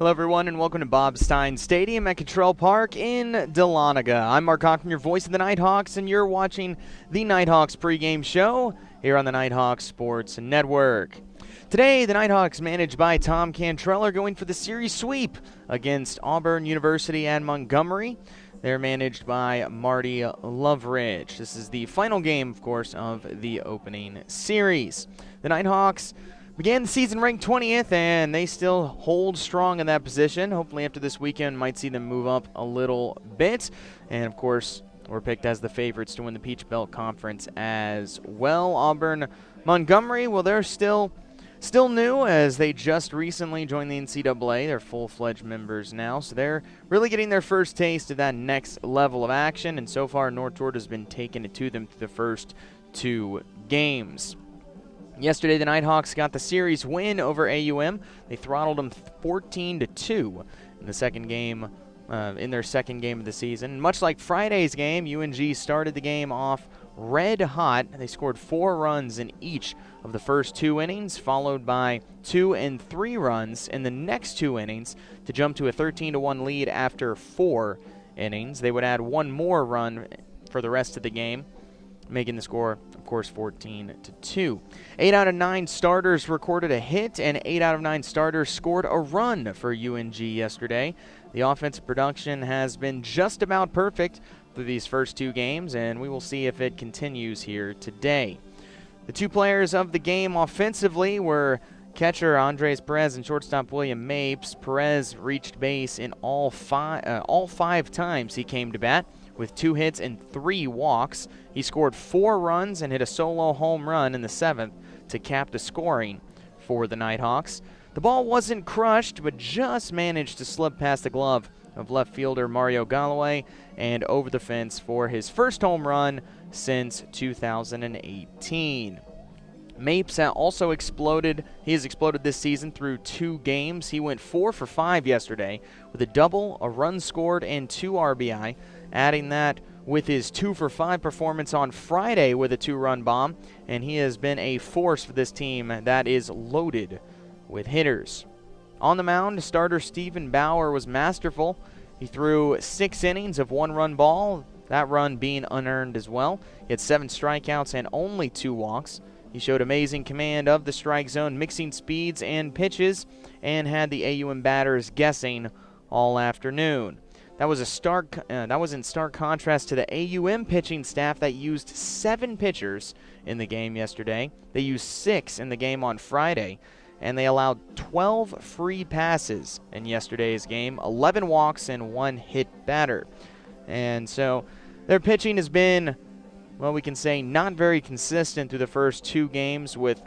Hello, everyone, and welcome to Bob Stein Stadium at Cottrell Park in Dahlonega. I'm Mark Hockman, your voice of the Nighthawks, and you're watching the Nighthawks pregame show here on the Nighthawks Sports Network. Today, the Nighthawks, managed by Tom Cantrell, are going for the series sweep against Auburn University and Montgomery. They're managed by Marty Loveridge. This is the final game, of course, of the opening series. The Nighthawks began the season ranked 20th, and they still hold strong in that position. Hopefully after this weekend, might see them move up a little bit. And, of course, we're picked as the favorites to win the Peach Belt Conference as well. Auburn Montgomery, well, they're still new, as they just recently joined the NCAA. They're full-fledged members now, so they're really getting their first taste of that next level of action. And so far, North Georgia's been taking it to them through the first two games. Yesterday, the Nighthawks got the series win over AUM. They throttled them 14-2 in the second game, in their second game of the season. Much like Friday's game, UNG started the game off red hot. They scored 4 runs in each of the first 2 innings, followed by 2 and 3 runs in the next 2 innings to jump to a 13-1 lead after 4 innings. They would add 1 more run for the rest of the game, making the score, of course, 14-2. 8 out of 9 starters recorded a hit, and 8 out of 9 starters scored a run for UNG yesterday. The offensive production has been just about perfect through these first 2 games, and we will see if it continues here today. The 2 players of the game offensively were catcher Andres Perez and shortstop William Mapes. Perez reached base in all 5 times he came to bat, with 2 hits and 3 walks. He scored 4 runs and hit a solo home run in the 7th to cap the scoring for the Nighthawks. The ball wasn't crushed, but just managed to slip past the glove of left fielder Mario Galloway and over the fence for his first home run since 2018. Mapes also exploded. He has exploded this season through 2 games. He went 4 for 5 yesterday with a double, a run scored, and 2 RBI. Adding that with his 2 for 5 performance on Friday with a 2-run bomb, and he has been a force for this team that is loaded with hitters. On the mound, starter Stephen Bauer was masterful. He threw 6 innings of 1-run ball, that run being unearned as well. He had 7 strikeouts and only 2 walks. He showed amazing command of the strike zone, mixing speeds and pitches, and had the AUM batters guessing all afternoon. That was in stark contrast to the AUM pitching staff that used 7 pitchers in the game yesterday. They used 6 in the game on Friday, and they allowed 12 free passes in yesterday's game, 11 walks, and 1 hit batter. And so their pitching has been, well, we can say not very consistent through the first 2 games, with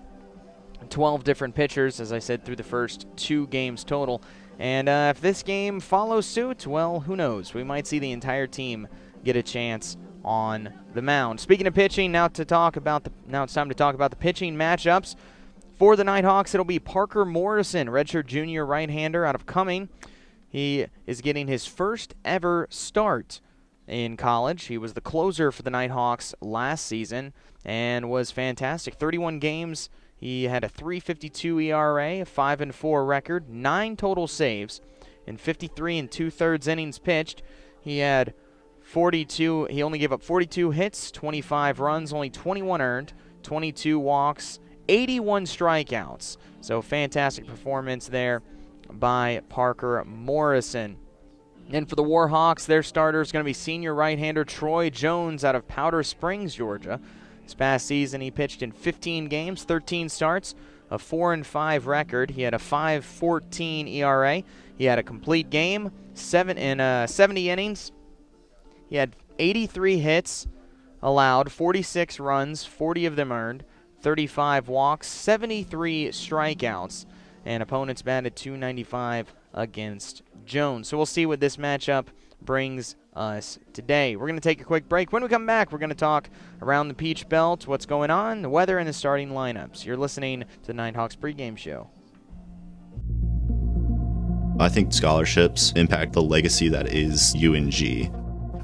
12 different pitchers, as I said, through the first 2 games total. And if this game follows suit, well, who knows? We might see the entire team get a chance on the mound. Speaking of pitching, now it's time to talk about the pitching matchups. For the Nighthawks, it'll be Parker Morrison, redshirt junior right-hander out of Cumming. He is getting his first ever start in college. He was the closer for the Nighthawks last season and was fantastic. 31 games. He had a 3.52 ERA, a 5-4 record, 9 total saves, in 53 2/3 innings pitched. He had 42. He only gave up 42 hits, 25 runs, only 21 earned, 22 walks, 81 strikeouts. So fantastic performance there by Parker Morrison. And for the Warhawks, their starter is going to be senior right-hander Troy Jones out of Powder Springs, Georgia. This past season, he pitched in 15 games, 13 starts, a 4-5 record. He had a 5.14 ERA. He had a complete game, 70 innings. He had 83 hits allowed, 46 runs, 40 of them earned, 35 walks, 73 strikeouts, and opponents batted .295 against Jones. So we'll see what this matchup brings us today. We're going to take a quick break. When we come back, we're going to talk around the Peach Belt, what's going on, the weather, and the starting lineups. You're listening to the Nighthawks pregame show. I think scholarships impact the legacy that is UNG.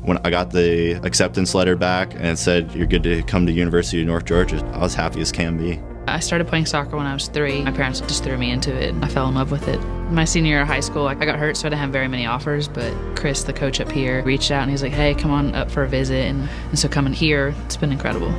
When I got the acceptance letter back and it said you're good to come to University of North Georgia, I was happy as can be. I started playing soccer when I was 3. My parents just threw me into it. I fell in love with it. My senior year of high school, I got hurt, so I didn't have very many offers, but Chris, the coach up here, reached out and he's like, hey, come on up for a visit. And so coming here, it's been incredible.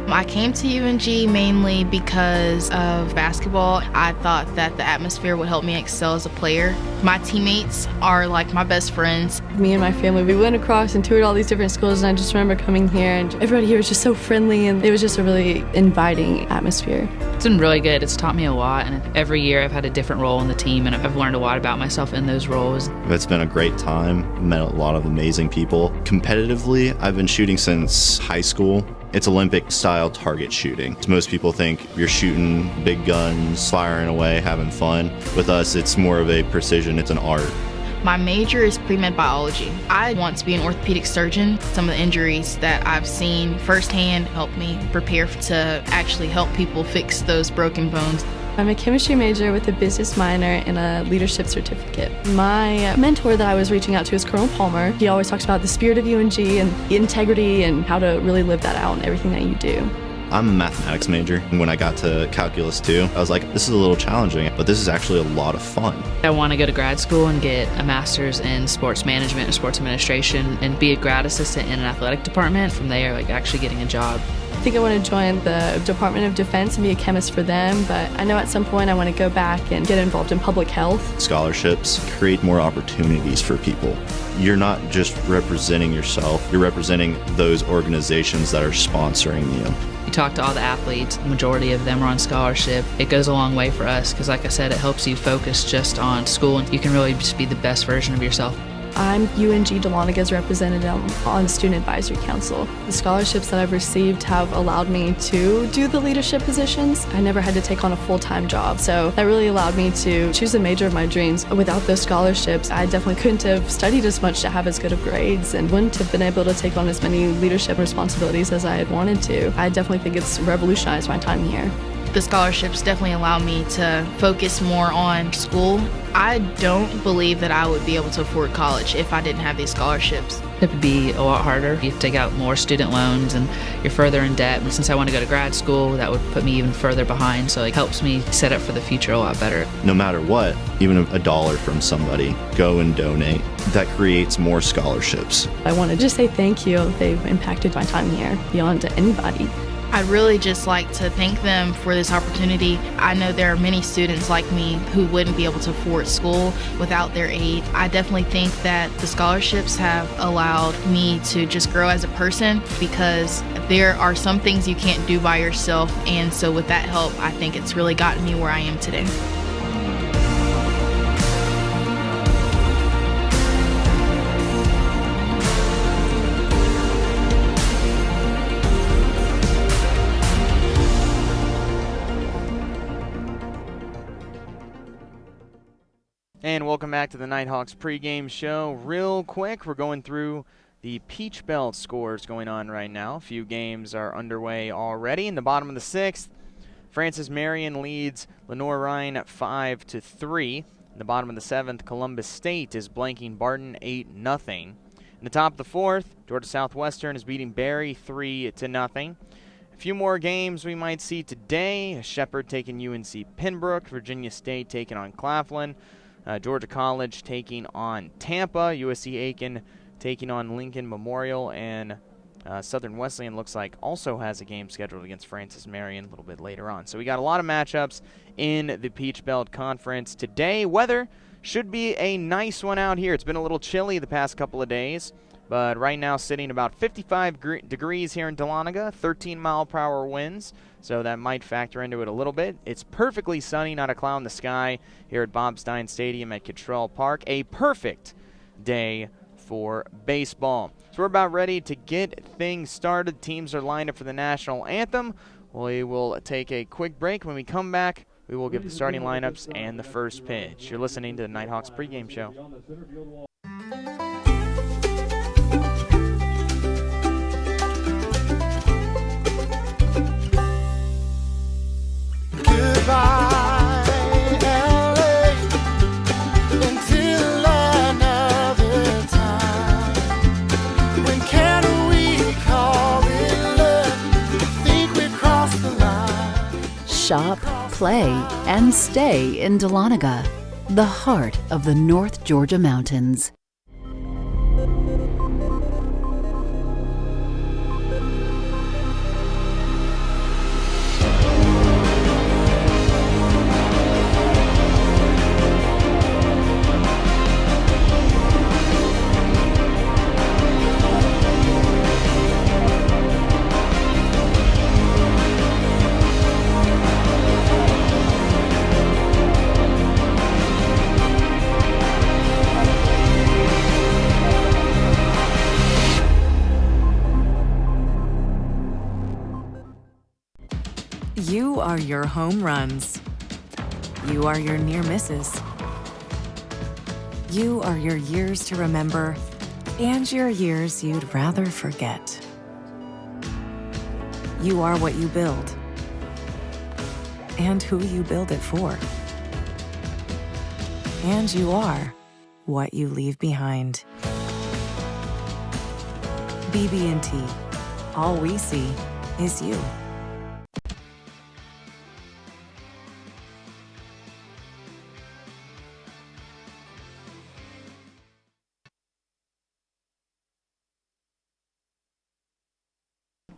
I came to UNG mainly because of basketball. I thought that the atmosphere would help me excel as a player. My teammates are like my best friends. Me and my family, we went across and toured all these different schools, and I just remember coming here and everybody here was just so friendly, and it was just a really inviting atmosphere. It's been really good. It's taught me a lot, and every year I've had a different role in the team, and I've learned a lot about myself in those roles. It's been a great time. Met a lot of amazing people. Competitively, I've been shooting since high school. It's Olympic-style target shooting. Most people think you're shooting big guns, firing away, having fun. With us, it's more of a precision. It's an art. My major is pre-med biology. I want to be an orthopedic surgeon. Some of the injuries that I've seen firsthand help me prepare to actually help people fix those broken bones. I'm a chemistry major with a business minor and a leadership certificate. My mentor that I was reaching out to is Colonel Palmer. He always talks about the spirit of UNG and integrity and how to really live that out in everything that you do. I'm a mathematics major, and when I got to Calculus 2, I was like, this is a little challenging, but this is actually a lot of fun. I want to go to grad school and get a master's in sports management or sports administration and be a grad assistant in an athletic department. From there, actually getting a job. I think I want to join the Department of Defense and be a chemist for them, but I know at some point I want to go back and get involved in public health. Scholarships create more opportunities for people. You're not just representing yourself, you're representing those organizations that are sponsoring you. You talk to all the athletes, the majority of them are on scholarship. It goes a long way for us because, like I said, it helps you focus just on school and you can really just be the best version of yourself. I'm UNG Dahlonaga's representative on the Student Advisory Council. The scholarships that I've received have allowed me to do the leadership positions. I never had to take on a full-time job, so that really allowed me to choose the major of my dreams. Without those scholarships, I definitely couldn't have studied as much to have as good of grades and wouldn't have been able to take on as many leadership responsibilities as I had wanted to. I definitely think it's revolutionized my time here. The scholarships definitely allow me to focus more on school. I don't believe that I would be able to afford college if I didn't have these scholarships. It would be a lot harder. You have to take out more student loans and you're further in debt. And since I want to go to grad school, that would put me even further behind. So it helps me set up for the future a lot better. No matter what, even $1 from somebody, go and donate. That creates more scholarships. I want to just say thank you. They've impacted my time here beyond anybody. I'd really just like to thank them for this opportunity. I know there are many students like me who wouldn't be able to afford school without their aid. I definitely think that the scholarships have allowed me to just grow as a person because there are some things you can't do by yourself, and so with that help, I think it's really gotten me where I am today. And welcome back to the Nighthawks pregame show. Real quick, we're going through the Peach Belt scores going on right now. A few games are underway already. In the bottom of the sixth, Francis Marion leads Lenore Ryan 5-3. In the bottom of the seventh, Columbus State is blanking Barton 8-0. In the top of the fourth, Georgia Southwestern is beating Barry 3-0. A few more games we might see today. Shepherd taking UNC Pembroke, Virginia State taking on Claflin. Georgia College taking on Tampa, USC Aiken taking on Lincoln Memorial, and Southern Wesleyan looks like also has a game scheduled against Francis Marion a little bit later on. So we got a lot of matchups in the Peach Belt Conference today. Weather should be a nice one out here. It's been a little chilly the past couple of days, but right now sitting about 55 degrees here in Dahlonega, 13-mile-per-hour winds, so that might factor into it a little bit. It's perfectly sunny, not a cloud in the sky here at Bob Stein Stadium at Cottrell Park. A perfect day for baseball. So we're about ready to get things started. Teams are lined up for the national anthem. We will take a quick break. When we come back, we will give the starting lineups and the first pitch. You're listening to the Nighthawks pregame show. Shop, play, and stay in Dahlonega. the heart of the North Georgia mountains. You are your home runs. You are your near misses. You are your years to remember and your years you'd rather forget. You are what you build and who you build it for. And you are what you leave behind. BB&T. All we see is you.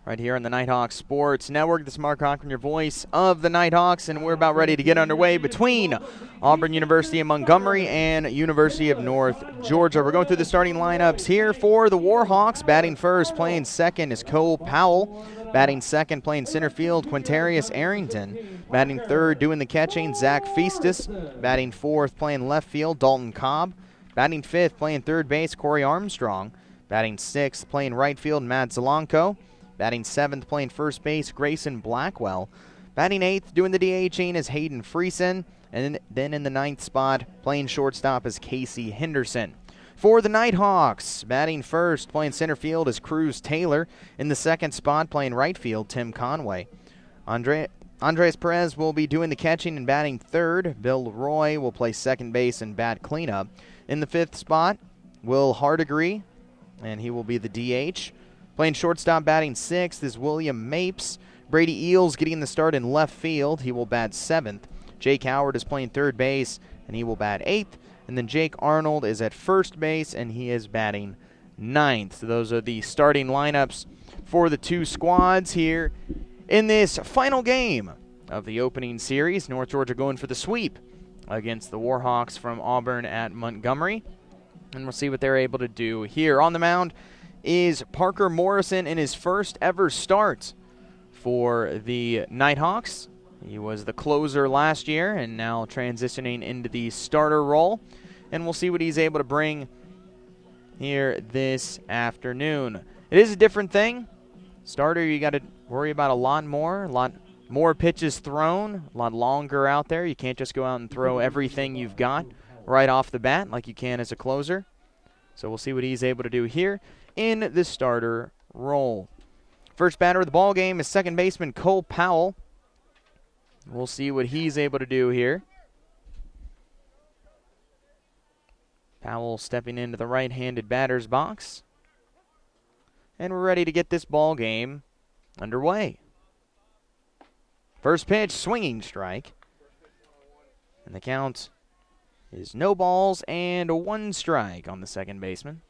Right here on the Nighthawks Sports Network. This is Mark Cochran, your voice of the Nighthawks, and we're about ready to get underway between Auburn University of Montgomery and University of North Georgia. We're going through the starting lineups here for the Warhawks. Batting first, playing second is Cole Powell. Batting second, playing center field, Quintarius Arrington. Batting third, doing the catching, Zach Feastus. Batting fourth, playing left field, Dalton Cobb. Batting fifth, playing third base, Corey Armstrong. Batting sixth, playing right field, Matt Zelanko. Batting seventh, playing first base, Grayson Blackwell. Batting eighth, doing the DHing is Hayden Friesen. And then in the ninth spot, playing shortstop is Casey Henderson. For the Nighthawks, batting first, playing center field is Cruz Taylor. In the second spot, playing right field, Tim Conway. Andres Perez will be doing the catching and batting third. Bill Roy will play second base and bat cleanup. In the fifth spot, Will Hardigree, and he will be the DH. Playing shortstop, batting sixth is William Mapes. Brady Eels getting the start in left field. He will bat seventh. Jake Howard is playing third base, and he will bat eighth. And then Jake Arnold is at first base, and he is batting ninth. So those are the starting lineups for the two squads here in this final game of the opening series. North Georgia going for the sweep against the Warhawks from Auburn at Montgomery. And we'll see what they're able to do here. On the mound is Parker Morrison in his first ever start for the Nighthawks. He was the closer last year and now transitioning into the starter role. And we'll see what he's able to bring here this afternoon. It is a different thing. Starter, you got to worry about a lot more pitches thrown, a lot longer out there. You can't just go out and throw everything you've got right off the bat like you can as a closer. So we'll see what he's able to do here in the starter role. First batter of the ball game is second baseman Cole Powell. We'll see what he's able to do here. Powell stepping into the right-handed batter's box. And we're ready to get this ball game underway. First pitch, swinging strike. And the count is no balls and 1 strike on the second baseman.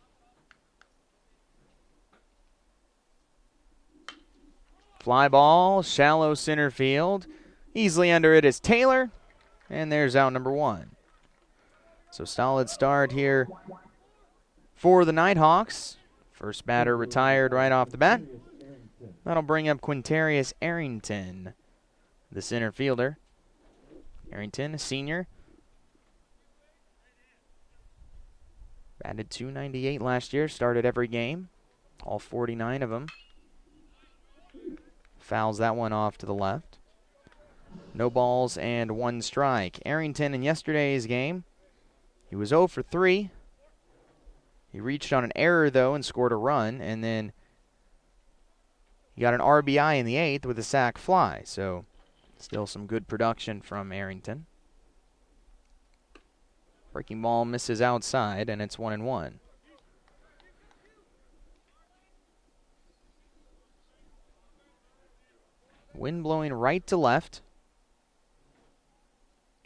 Fly ball, shallow center field. Easily under it is Taylor. And there's out number 1. So solid start here for the Nighthawks. First batter retired right off the bat. That'll bring up Quintarius Arrington, the center fielder. Arrington, a senior. Batted .298 last year, started every game. All 49 of them. Fouls that one off to the left. No balls and 1 strike. Arrington in yesterday's game, he was 0 for 3. He reached on an error, though, and scored a run. And then he got an RBI in the 8th with a sac fly. So still some good production from Arrington. Breaking ball misses outside, and it's 1-1. Wind blowing right to left.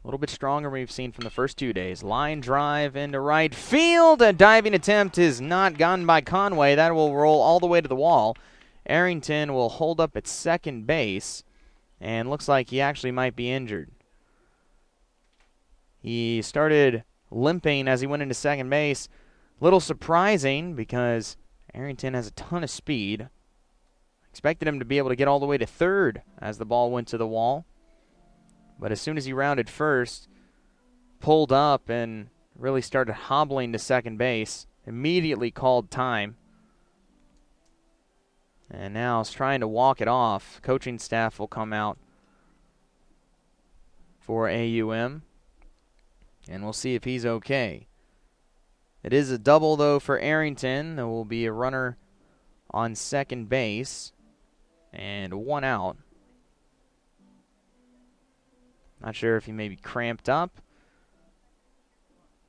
A little bit stronger than we've seen from the first 2 days. Line drive into right field. A diving attempt is not gotten by Conway. That will roll all the way to the wall. Arrington will hold up at second base, and looks like he actually might be injured. He started limping as he went into second base. Little surprising because Arrington has a ton of speed. Expected him to be able to get all the way to third as the ball went to the wall. But as soon as he rounded first, pulled up and really started hobbling to second base, immediately called time. And now is trying to walk it off. Coaching staff will come out for AUM. And we'll see if he's okay. It is a double, though, for Arrington. There will be a runner on second base and 1 out. Not sure if he may be cramped up.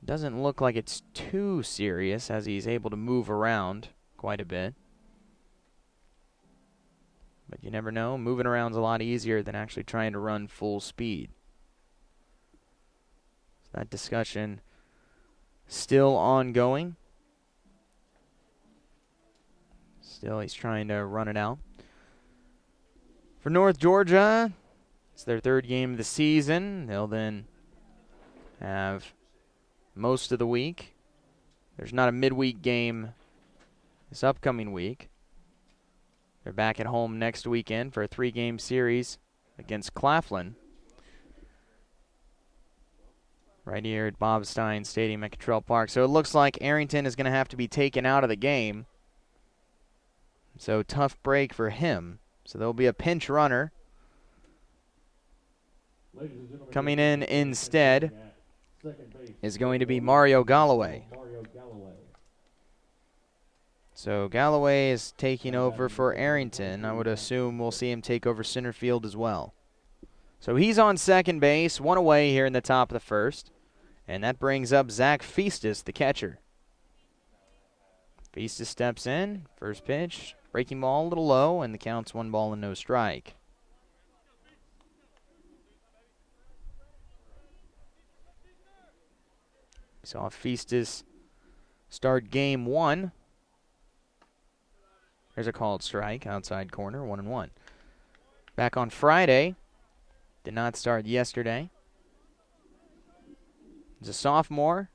Doesn't look like it's too serious as he's able to move around quite a bit. But you never know. Moving around is a lot easier than actually trying to run full speed. So that discussion still ongoing. Still, he's trying to run it out. For North Georgia, it's their 3rd game of the season. They'll then have most of the week. There's not a midweek game this upcoming week. They're back at home next weekend for a 3-game series against Claflin. Right here at Bob Stein Stadium at Cottrell Park. So it looks like Arrington is going to have to be taken out of the game. So tough break for him. So there'll be a pinch runner. Coming in instead is going to be Mario Galloway. So Galloway is taking over for Arrington. I would assume we'll see him take over center field as well. So he's on second base, 1 away here in the top of the first. And that brings up Zach Feastus, the catcher. Feastus steps in, first pitch, breaking ball a little low, and the count's 1 ball and no strike. We saw Feastus start game 1. There's a called strike, outside corner, 1-1. Back on Friday, did not start yesterday. He's a sophomore.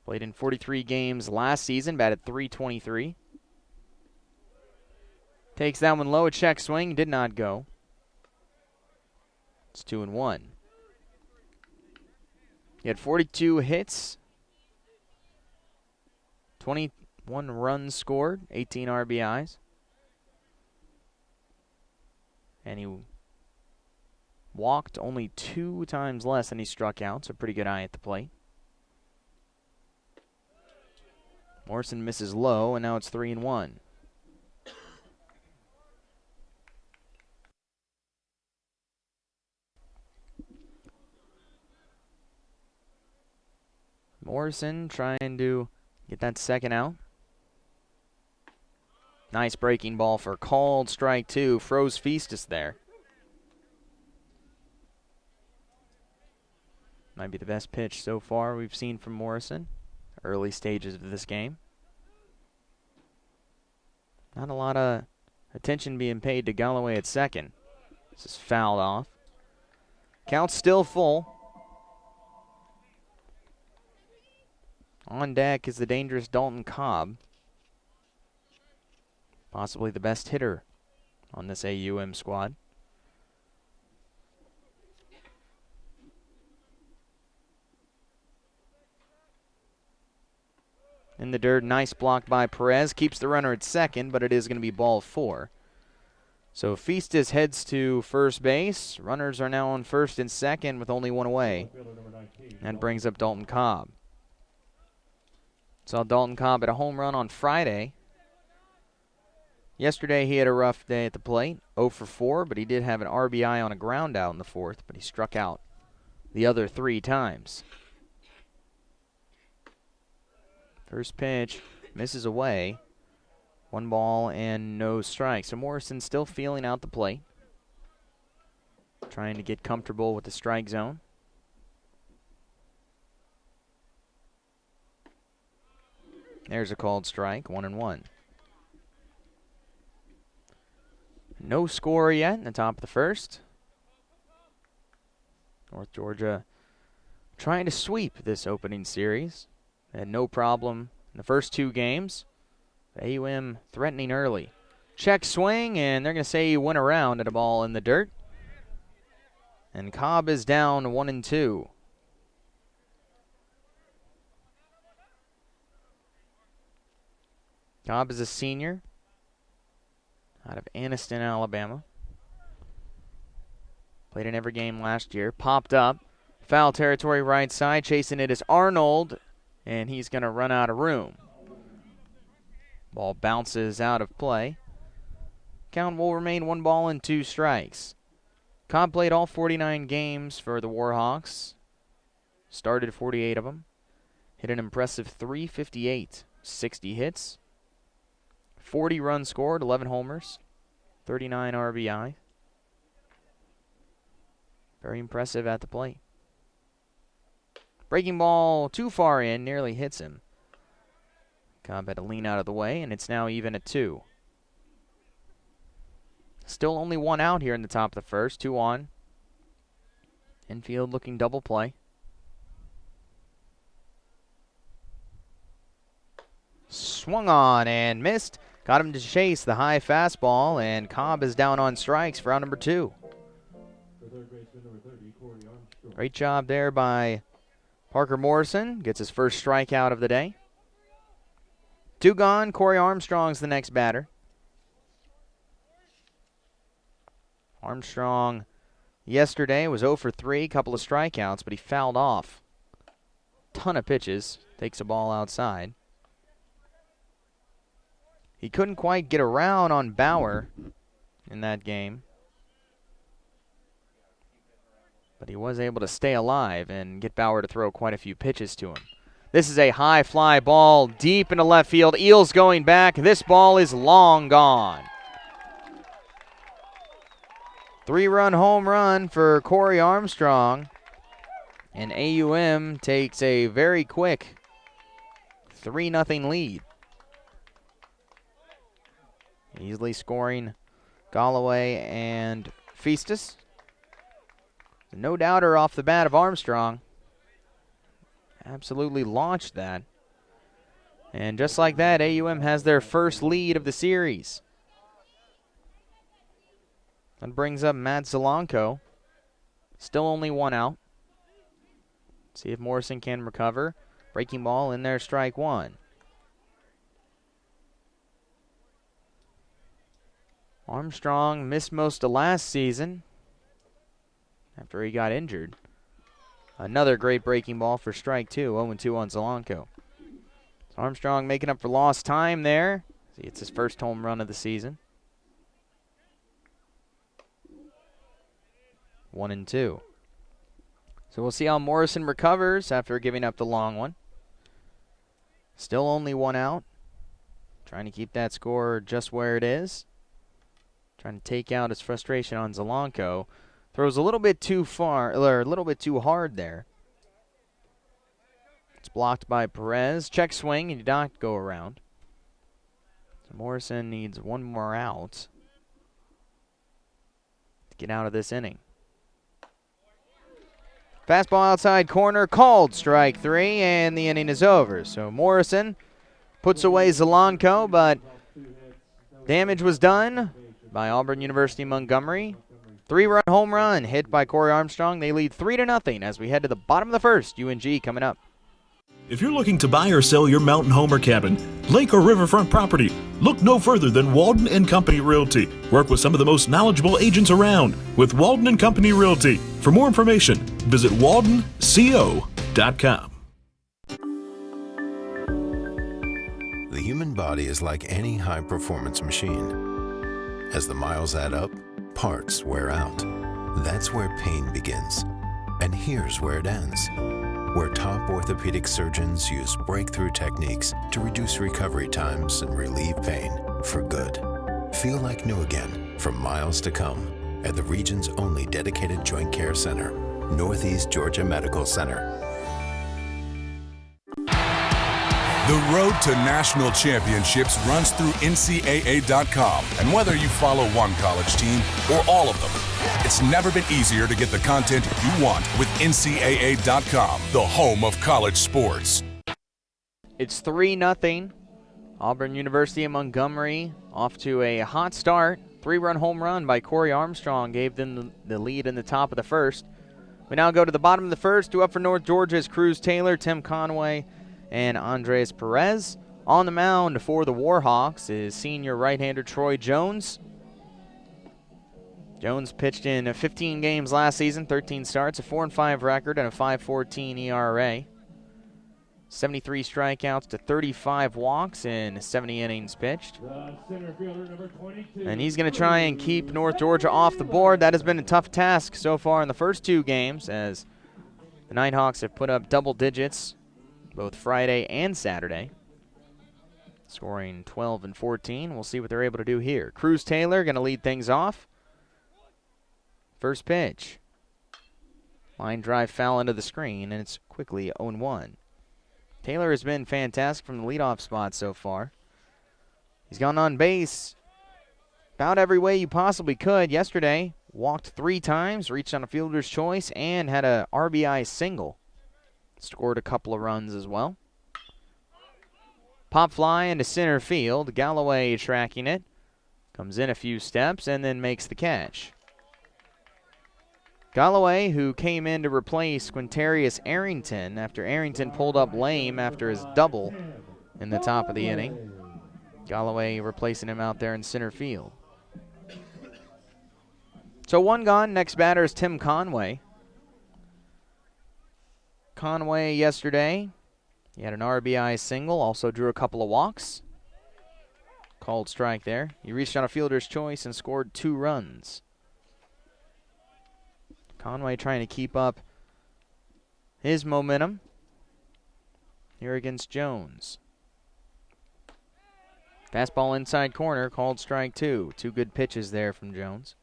Played in 43 games last season, batted .323. Takes that one low, a check swing, did not go. It's 2-1. He had 42 hits, 21 runs scored, 18 RBIs. And he walked only 2 times less than he struck out, so pretty good eye at the plate. Morrison misses low, and now it's 3-1. Morrison trying to get that second out. Nice breaking ball for called strike 2. Froze Feastus there. Might be the best pitch so far we've seen from Morrison. Early stages of this game. Not a lot of attention being paid to Galloway at second. This is fouled off. Count's still full. On deck is the dangerous Dalton Cobb. Possibly the best hitter on this AUM squad. In the dirt, nice block by Perez. Keeps the runner at second, but it is going to be ball 4. So Feastus heads to first base. Runners are now on first and second with only 1 away. And brings up Dalton Cobb. Saw Dalton Cobb at a home run on Friday. Yesterday he had a rough day at the plate, 0 for 4, but he did have an RBI on a ground out in the 4th, but he struck out the other 3 times. First pitch misses away. 1 ball and no strike. So Morrison still feeling out the plate. trying to get comfortable with the strike zone. There's a called strike, 1-1. No score yet in the top of the first. North Georgia trying to sweep this opening series. They had no problem in the first 2 games. AUM threatening early. Check swing, and they're going to say he went around at a ball in the dirt. And Cobb is down 1-2. Cobb is a senior out of Anniston, Alabama. Played in every game last year. Popped up. Foul territory right side. Chasing it is Arnold, and he's going to run out of room. Ball bounces out of play. Count will remain 1 ball and 2 strikes. Cobb played all 49 games for the Warhawks. Started 48 of them. Hit an impressive .358. 60 hits. 40 runs scored, 11 homers, 39 RBI. Very impressive at the plate. Breaking ball too far in, nearly hits him. Cobb had to lean out of the way, and it's now even at 2. Still only 1 out here in the top of the first, 2 on. Infield looking double play. Swung on and missed. Got him to chase the high fastball, and Cobb is down on strikes for out number 2. Great job there by Parker Morrison. Gets his first strikeout of the day. 2 gone. Corey Armstrong's the next batter. Armstrong yesterday was 0 for 3, couple of strikeouts, but he fouled off. Ton of pitches. Takes a ball outside. He couldn't quite get around on Bauer in that game, but he was able to stay alive and get Bauer to throw quite a few pitches to him. This is a high fly ball deep into left field. Eels going back. This ball is long gone. 3-run home run for Corey Armstrong, and AUM takes a very quick 3-0 lead. Easily scoring Galloway and Festus. No doubter off the bat of Armstrong. Absolutely launched that. And just like that, AUM has their first lead of the series. That brings up Matt Zelenko. Still only 1 out. See if Morrison can recover. Breaking ball in there, strike 1. Armstrong missed most of last season after he got injured. Another great breaking ball for strike 2. 0-2 on Zelenko. So Armstrong making up for lost time there. See, it's his first home run of the season. 1-2. So we'll see how Morrison recovers after giving up the long one. Still only 1 out. Trying to keep that score just where it is. Trying to take out his frustration on Zelenko. Throws a little bit too far, or a little bit too hard there. It's blocked by Perez. Check swing, and did not go around. So Morrison needs 1 more out to get out of this inning. Fastball outside corner, called strike 3, and the inning is over. So Morrison puts away Zelenko, but damage was done by Auburn University Montgomery. 3-run home run hit by Corey Armstrong. They lead 3-0 as we head to the bottom of the first. UNG coming up. If you're looking to buy or sell your mountain home or cabin, lake or riverfront property, look no further than Walden and Company Realty. Work with some of the most knowledgeable agents around with Walden and Company Realty. For more information, visit waldenco.com. The human body is like any high-performance machine. As the miles add up, parts wear out. That's where pain begins. And here's where it ends. Where top orthopedic surgeons use breakthrough techniques to reduce recovery times and relieve pain for good. Feel like new again for miles to come at the region's only dedicated joint care center, Northeast Georgia Medical Center. The road to national championships runs through NCAA.com. And whether you follow one college team or all of them, it's never been easier to get the content you want with NCAA.com, the home of college sports. It's 3-0. Auburn University and Montgomery off to a hot start. 3-run home run by Corey Armstrong gave them the lead in the top of the first. We now go to the bottom of the first. Two up for North Georgia's Cruz Taylor, Tim Conway, and Andres Perez. On the mound for the Warhawks is senior right-hander Troy Jones. Jones pitched in 15 games last season, 13 starts, a 4-5 record, and a 5.14 ERA. 73 strikeouts to 35 walks in 70 innings pitched. And he's going to try and keep North Georgia off the board. That has been a tough task so far in the first two games, as the Nighthawks have put up double digits both Friday and Saturday, scoring 12 and 14. We'll see what they're able to do here. Cruz Taylor going to lead things off. First pitch. Line drive foul into the screen, and it's quickly 0-1. Taylor has been fantastic from the leadoff spot so far. He's gone on base about every way you possibly could. Yesterday, walked 3 times, reached on a fielder's choice, and had a RBI single. Scored a couple of runs as well. Pop fly into center field. Galloway tracking it. Comes in a few steps and then makes the catch. Galloway, who came in to replace Quintarius Arrington after Arrington pulled up lame after his double in the top of the inning. Galloway replacing him out there in center field. So 1 gone. Next batter is Tim Conway. Conway yesterday, he had an RBI single, also drew a couple of walks. Called strike there. He reached on a fielder's choice and scored 2 runs. Conway trying to keep up his momentum here against Jones. Fastball inside corner, called strike 2. 2 good pitches there from Jones.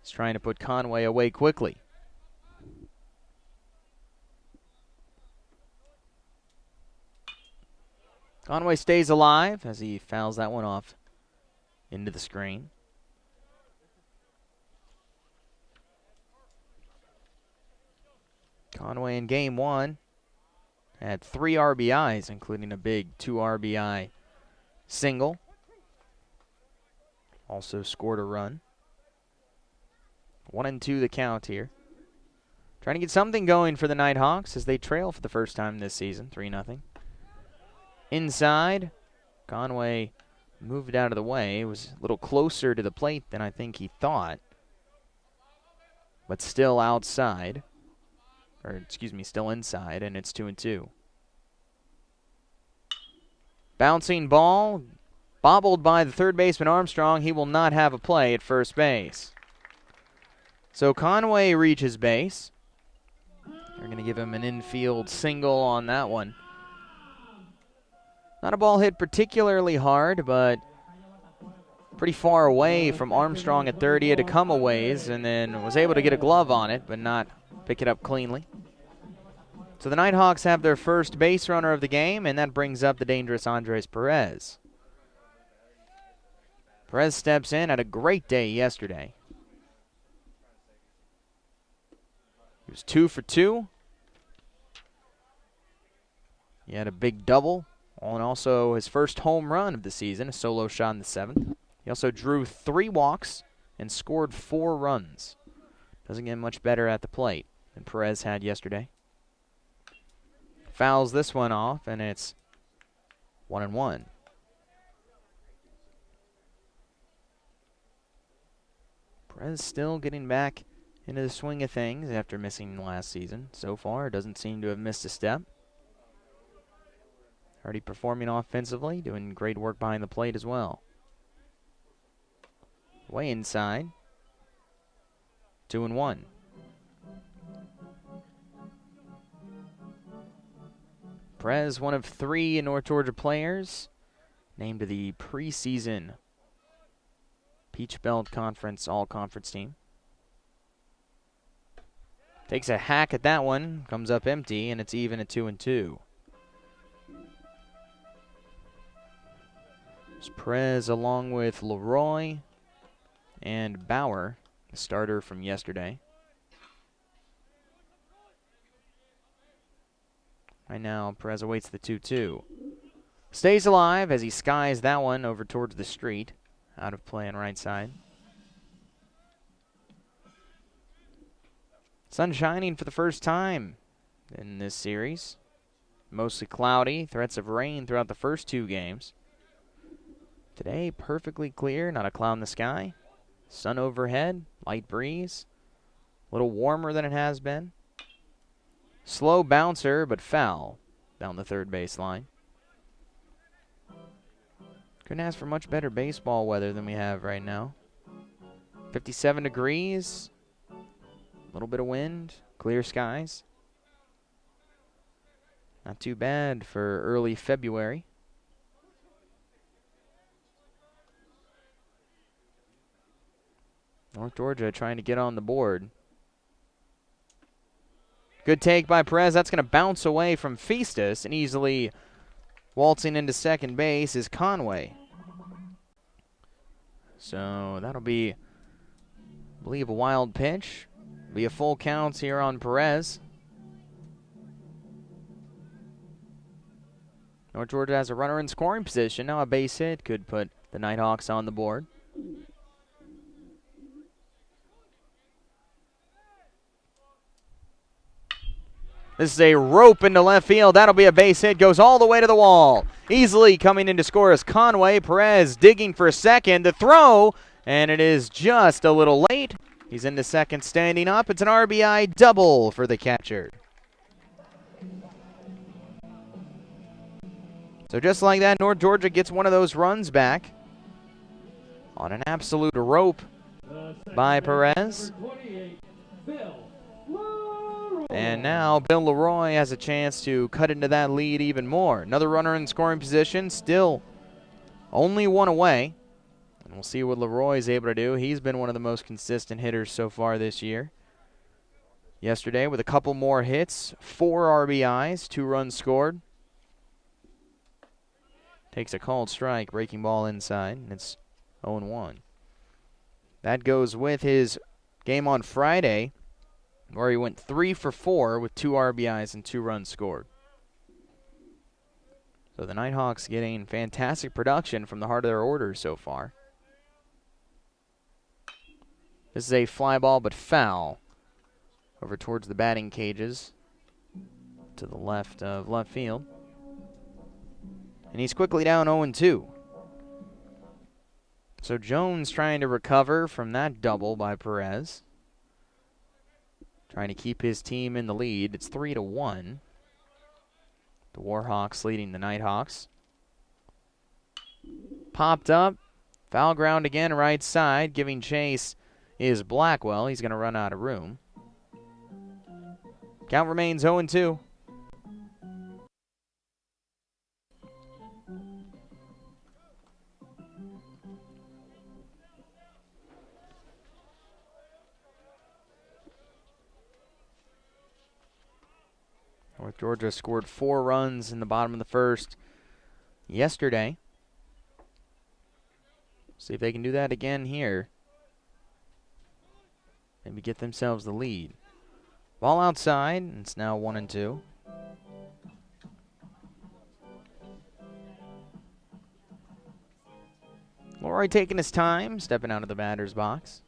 He's trying to put Conway away quickly. Conway stays alive as he fouls that one off into the screen. Conway in game 1 had 3 RBIs, including a big 2 RBI single. Also scored a run. 1-2 the count here. Trying to get something going for the Nighthawks as they trail for the first time this season, 3-0. Inside, Conway moved out of the way. It was a little closer to the plate than I think he thought, but still outside. Or, excuse me, still inside, and it's 2-2. Bouncing ball, bobbled by the third baseman Armstrong. He will not have a play at first base. So Conway reaches base. They're going to give him an infield single on that one. Not a ball hit particularly hard, but pretty far away from Armstrong at third. He had to come a ways and then was able to get a glove on it, but not pick it up cleanly. So the Nighthawks have their first base runner of the game, and that brings up the dangerous Andres Perez. Perez steps in, had a great day yesterday. He was 2 for 2. He had a big double, and also his first home run of the season, a solo shot in the 7th. He also drew 3 walks and scored 4 runs. Doesn't get much better at the plate than Perez had yesterday. Fouls this one off, and it's 1-1. Perez still getting back into the swing of things after missing last season. So far, doesn't seem to have missed a step. Already performing offensively, doing great work behind the plate as well. Way inside. 2-1. Perez, one of 3 North Georgia players named to the preseason Peach Belt Conference all-conference team. Takes a hack at that one, comes up empty, and it's even at 2-2. It's Perez along with Leroy and Bauer, the starter from yesterday. Right now, Perez awaits the 2-2. Stays alive as he skies that one over towards the street. Out of play on right side. Sun shining for the first time in this series. Mostly cloudy, threats of rain throughout the first 2 games. Today, perfectly clear, not a cloud in the sky. Sun overhead, light breeze. A little warmer than it has been. Slow bouncer, but foul down the third baseline. Couldn't ask for much better baseball weather than we have right now. 57 degrees. A little bit of wind. Clear skies. Not too bad for early February. North Georgia trying to get on the board. Good take by Perez. That's going to bounce away from Festus, and easily waltzing into second base is Conway. So that'll be, I believe, a wild pitch. Be a full count here on Perez. North Georgia has a runner in scoring position. Now a base hit could put the Nighthawks on the board. This is a rope into left field. That'll be a base hit. Goes all the way to the wall. Easily coming in to score is Conway. Perez digging for second. The throw, and it is just a little late. He's into second standing up. It's an RBI double for the catcher. So just like that, North Georgia gets one of those runs back on an absolute rope by Perez. And now Bill Leroy has a chance to cut into that lead even more. Another runner in scoring position, still only one away. And we'll see what Leroy is able to do. He's been one of the most consistent hitters so far this year. Yesterday with a couple more hits, 4 RBIs, 2 runs scored. Takes a called strike, breaking ball inside, and it's 0-1. That goes with his game on Friday, where he went 3 for 4 with 2 RBIs and 2 runs scored. So the Nighthawks getting fantastic production from the heart of their order so far. This is a fly ball but foul over towards the batting cages to the left of left field. And he's quickly down 0-2. So Jones trying to recover from that double by Perez. Trying to keep his team in the lead. It's 3-1. The Warhawks leading the Nighthawks. Popped up. Foul ground again, right side. Giving chase is Blackwell. He's going to run out of room. Count remains 0-2. North Georgia scored 4 runs in the bottom of the first yesterday. See if they can do that again here. Maybe get themselves the lead. Ball outside, and it's now 1-2. Leroy taking his time, stepping out of the batter's box.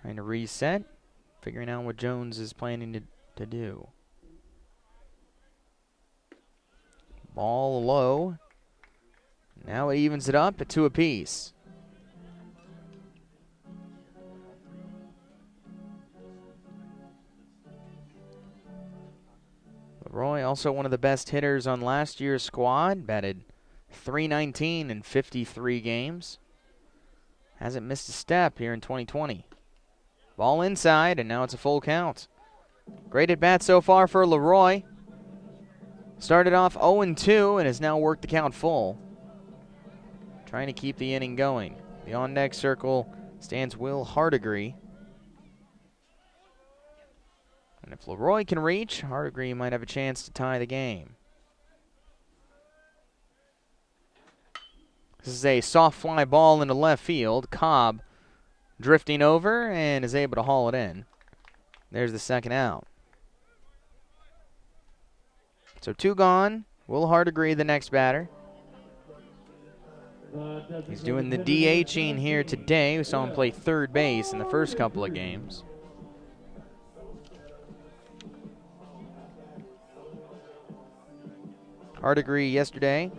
Trying to reset. Figuring out what Jones is planning to do. Ball low. Now it evens it up at 2 apiece. Leroy, also one of the best hitters on last year's squad, batted .319 in 53 games. Hasn't missed a step here in 2020. Ball inside, and now it's a full count. Great at bat so far for Leroy. Started off 0-2 and has now worked the count full. trying to keep the inning going. The on-deck circle stands Will Hardigree. And if Leroy can reach, Hardigree might have a chance to tie the game. This is a soft fly ball into left field. Cobb drifting over and is able to haul it in. There's the second out. So 2 gone. Will Hardigree, the next batter. He's doing the DHing here today. We saw him play third base in the first couple of games. Hardigree yesterday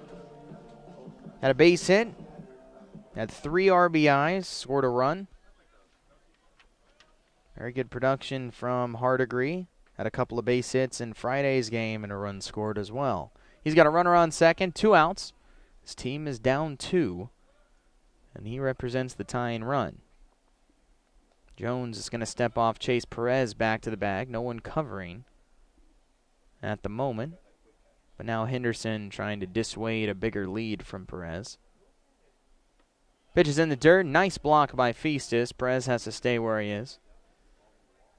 had a base hit, had 3 RBIs, scored a run. Very good production from Hardigree. Had a couple of base hits in Friday's game and a run scored as well. He's got a runner on second, 2 outs. His team is down 2, and he represents the tying run. Jones is going to step off Chase Perez back to the bag. No one covering at the moment. But now Henderson trying to dissuade a bigger lead from Perez. Pitch is in the dirt. Nice block by Festus. Perez has to stay where he is.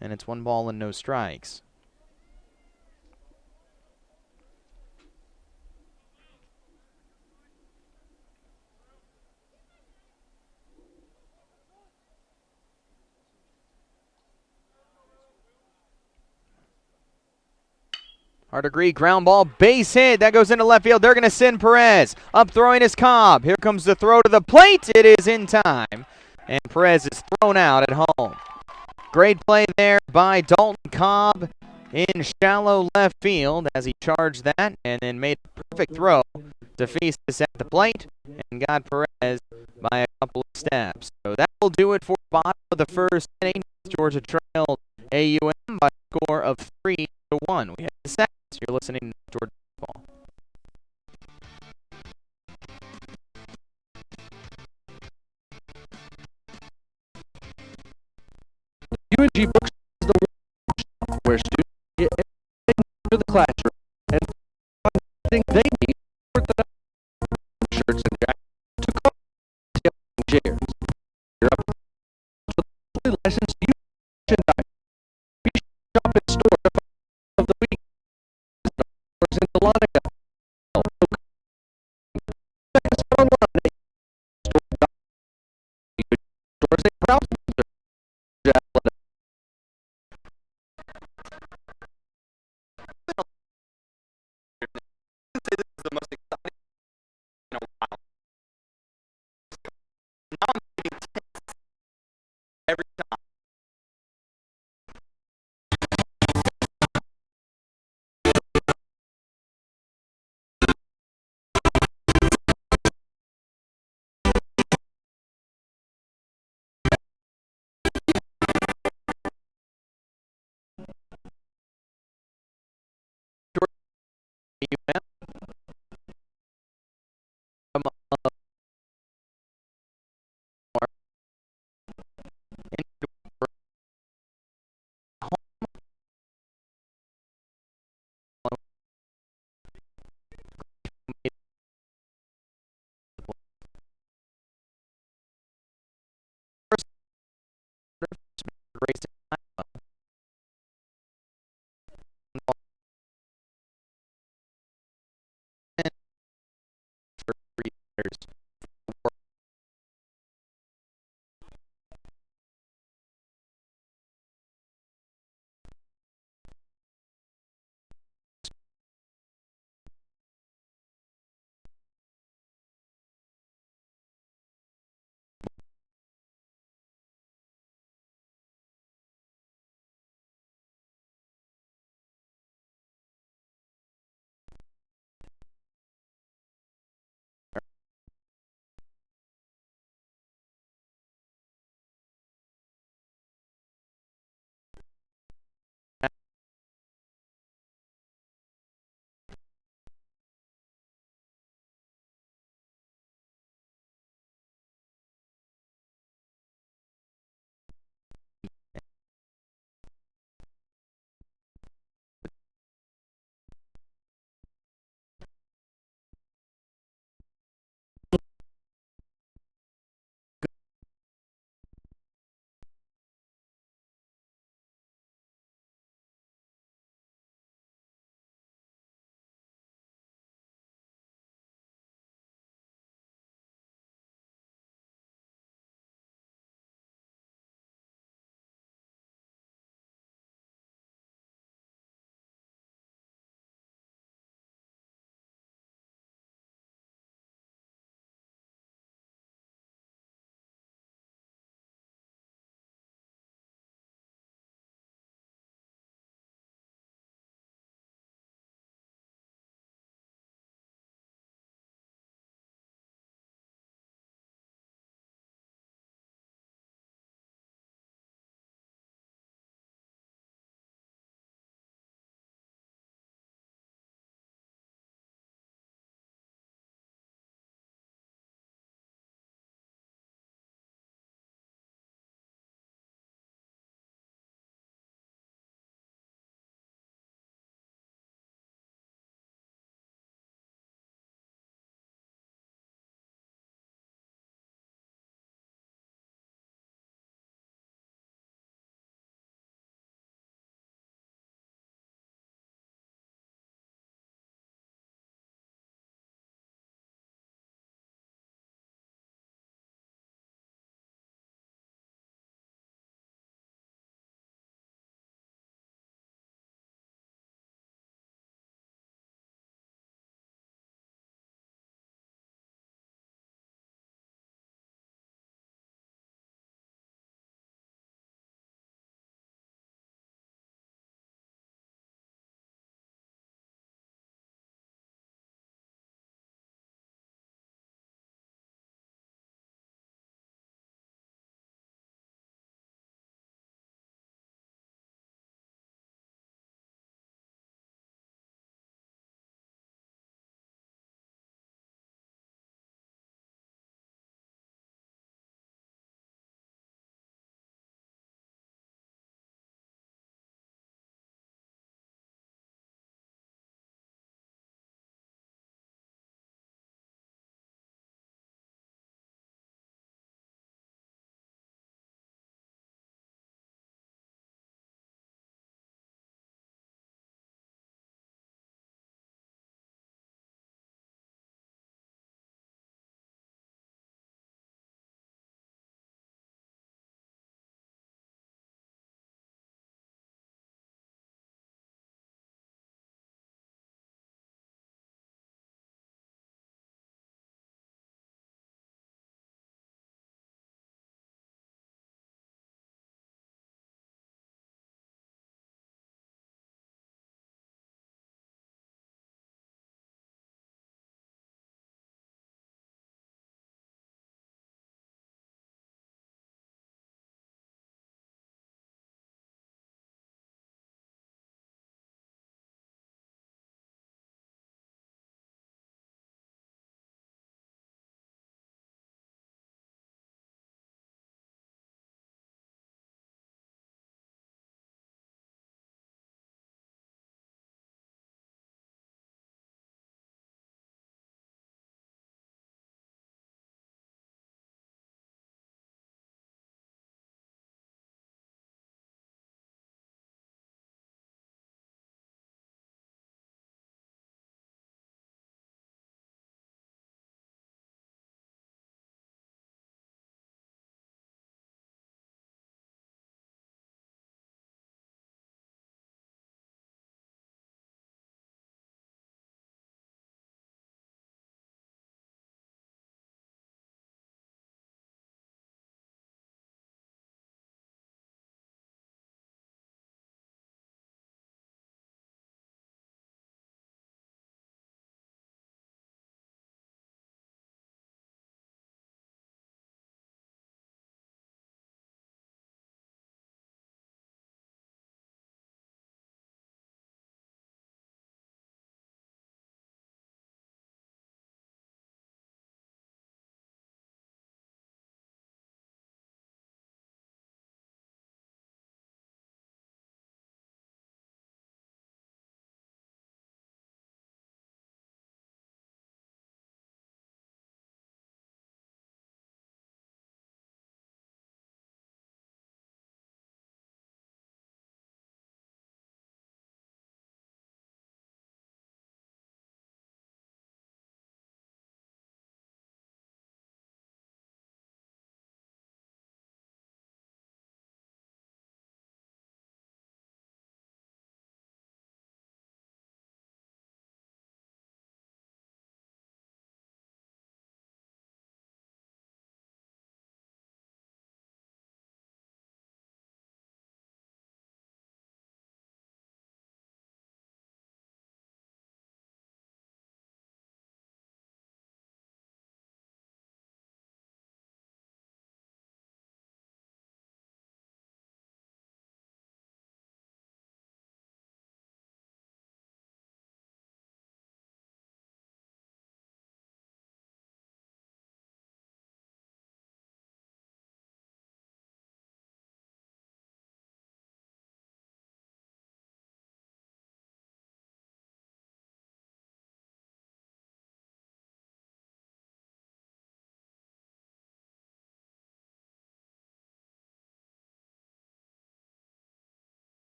And it's 1 ball and no strikes. Hardigree, ground ball, base hit. That goes into left field. They're going to send Perez. Up throwing is Cobb. Here comes the throw to the plate. It is in time. And Perez is thrown out at home. Great play there by Dalton Cobb in shallow left field as he charged that and then made a perfect throw to Festus at the plate and got Perez by a couple of steps. So that will do it for bottom of the first inning. Georgia trailed AUM by a score of 3-1. We head to second. You're listening to Georgia Baseball. UNG Books is the workshop where students get everything to the classroom and everything they need for the shirts and jackets to coffee chairs. You're up to the licensed merchandise. Be sure to shop in store of the week. In Dahlonega. Check us out online. Stores a proud sponsor. This is the most exciting in a while. Now I'm getting tense every time. For 3 years.